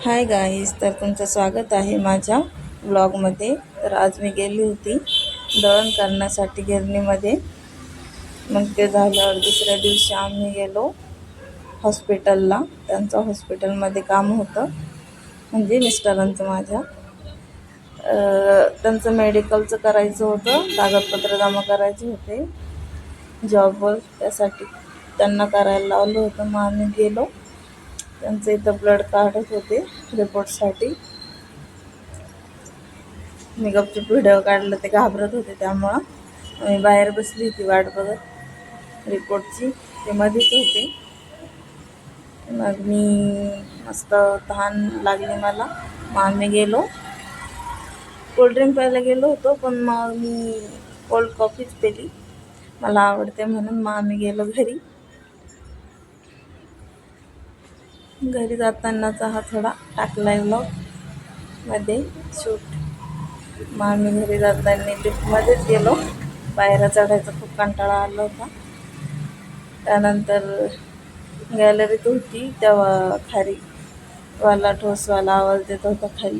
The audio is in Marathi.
हाय गाईज, तर तुमचं स्वागत आहे माझ्या ब्लॉगमध्ये. तर आज मी गेली होती दळण करण्यासाठी गिरणीमध्ये. मग ते झाल्यावर दुसऱ्या दिवशी आम्ही गेलो हॉस्पिटलला. त्यांचं हॉस्पिटलमध्ये काम होतं, म्हणजे मिस्टरांचं माझ्या. त्यांचं मेडिकलचं करायचं होतं, कागदपत्र जमा करायचे होते जॉबवर. त्यासाठी त्यांना करायला लावलं होतं. मग आम्ही गेलो. त्यांचं इथं ब्लड काढत होते रिपोर्टसाठी. मी गपचूप व्हिडिओ काढला, ते घाबरत होते, त्यामुळं मी बाहेर बसली होती वाट बघत रिपोर्टची. ते मध्येच होते. मग मी मस्त तहान लागली मला. मग आम्ही गेलो, कोल्ड्रिंक प्यायला गेलो होतो, पण मग मी कोल्ड कॉफीच पेली, मला आवडते म्हणून. मग आम्ही गेलो घरी. घरी जातानाचा हा थोडा टाकलाय व्लॉग मध्ये शूट. मग आम्ही घरी जाताना लिफ्टमध्येच गेलो. पायऱ्या चढायचा खूप कंटाळा आला होता. त्यानंतर गॅलरीत होती तेव्हा खारीवाला ठोसवाला आवाज देत होता खाली.